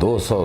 200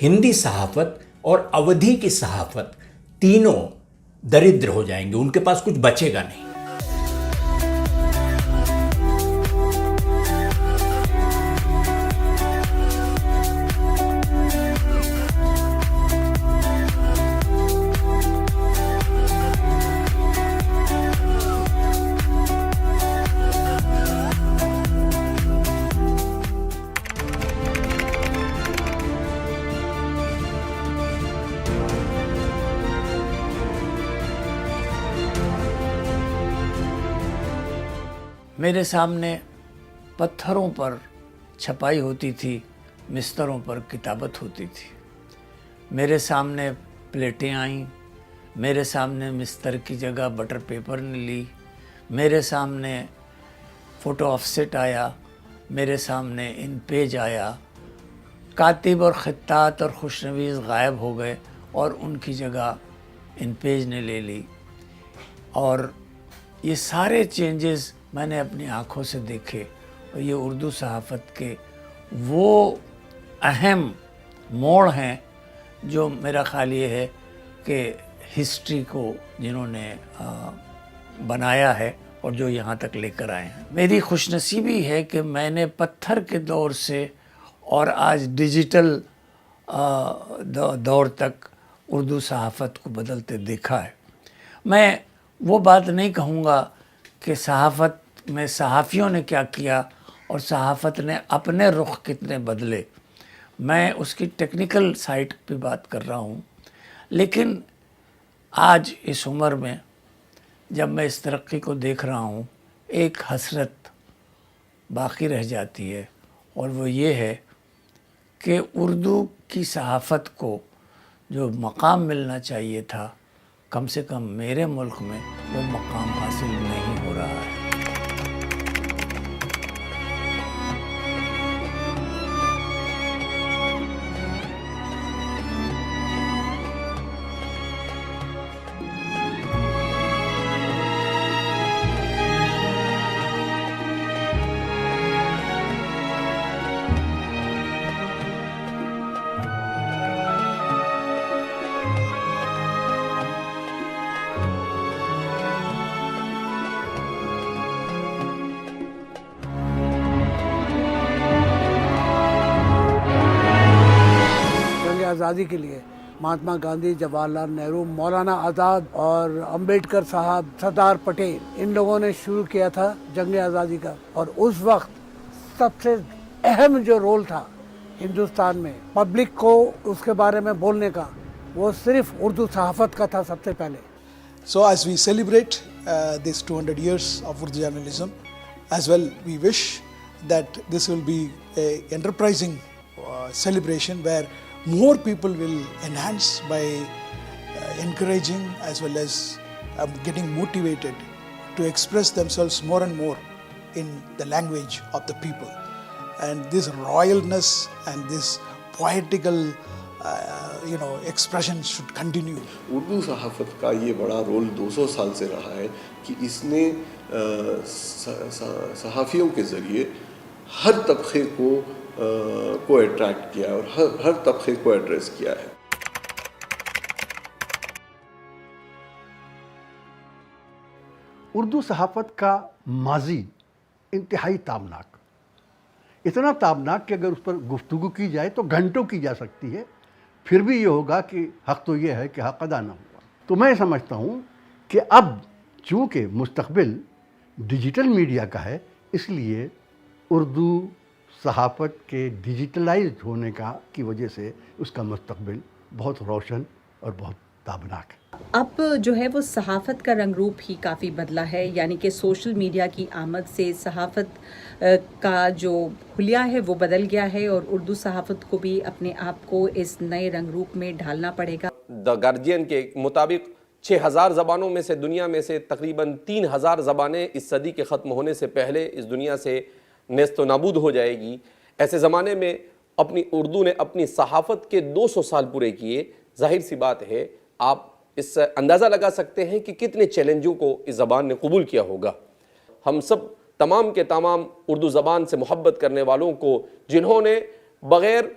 हिंदी सहाफ़त और अवधी की सहाफ़त तीनों दरिद्र हो जाएंगे, उनके पास कुछ बचेगा नहीं। मेरे सामने पत्थरों पर छपाई होती थी, मिस्तरों पर किताबत होती थी। मेरे सामने प्लेटें आईं, मेरे सामने मिस्तर की जगह बटर पेपर ने ली, मेरे सामने फ़ोटो ऑफसेट आया, मेरे सामने इन पेज आया। कातिब और ख़ित्तात और खुशनवीस गायब हो गए और उनकी जगह इन पेज ने ले ली। और ये सारे चेंजेस मैंने अपनी आँखों से देखे और ये उर्दू सहाफ़त के वो अहम मोड़ हैं जो मेरा ख़्याल ये है कि हिस्ट्री को जिन्होंने बनाया है और जो यहाँ तक लेकर आए हैं। मेरी खुशनसीबी है कि मैंने पत्थर के दौर से और आज डिजिटल दौर तक उर्दू सहाफ़त को बदलते देखा है। मैं वो बात नहीं कहूँगा कि सहाफ़त में सहाफ़ियों ने क्या किया और सहाफ़त ने अपने रुख कितने बदले, मैं उसकी टेक्निकल साइड पे बात कर रहा हूँ। लेकिन आज इस उम्र में जब मैं इस तरक्की को देख रहा हूँ, एक हसरत बाकी रह जाती है और वो ये है कि उर्दू की सहाफ़त को जो मकाम मिलना चाहिए था, कम से कम मेरे मुल्क में वो मकाम हासिल नहीं हो रहा है। आज़ादी के लिए महात्मा गांधी, जवाहरलाल नेहरू, मौलाना आज़ाद और अंबेडकर साहब, सरदार पटेल, इन लोगों ने शुरू किया था जंग आज़ादी का। और उस वक्त सबसे अहम जो रोल था हिंदुस्तान में पब्लिक को उसके बारे में बोलने का, वो सिर्फ उर्दू सहाफ़त का था सबसे पहले। So as we celebrate this 200 years of Urdu journalism, as well we wish that this will be a enterprising celebration where more people will enhance by encouraging as well as getting motivated to express themselves more and more in the language of the people. And this royalness and this poetical expression should continue. Urdu सहाफ़त का ये बड़ा role 200 साल से रहा है कि इसने सहाफ़ियों के ज़रिए हर तबके को अट्रैक्ट किया और हर तबके को एड्रेस किया है। उर्दू सहाफ़त का माजी इंतहाई ताबनाक, इतना ताबनाक कि अगर उस पर गुफ्तगू की जाए तो घंटों की जा सकती है, फिर भी ये होगा कि हक़ तो ये है कि हक़ अदा ना हुआ। तो मैं समझता हूँ कि अब चूँकि मुस्तक़बिल डिजिटल मीडिया का है, इसलिए उर्दू सहाफ़त के डिजिटलाइज्ड होने की वजह से उसका मुस्तक़बिल बहुत रोशन और बहुत ताबनाक है। अब जो है वो सहाफ़त का रंग रूप ही काफ़ी बदला है, यानी कि सोशल मीडिया की आमद से सहाफ़त का जो हुलिया है वो बदल गया है और उर्दू सहाफ़त को भी अपने आप को इस नए रंग रूप में ढालना पड़ेगा। द गार्जियन के मुताबिक 6000 ज़बानों में से दुनिया में से तकरीबन 3000 ज़बानें इस सदी के ख़त्म होने से पहले इस दुनिया से नेस्त नाबूद हो जाएगी। ऐसे ज़माने में अपनी उर्दू ने अपनी सहाफ़त के 200 साल पूरे किए। जाहिर सी बात है, आप इससे अंदाज़ा लगा सकते हैं कि कितने चैलेंजों को इस ज़बान ने कबूल किया होगा। हम सब तमाम के तमाम उर्दू ज़बान से मोहब्बत करने वालों को, जिन्होंने बग़ैर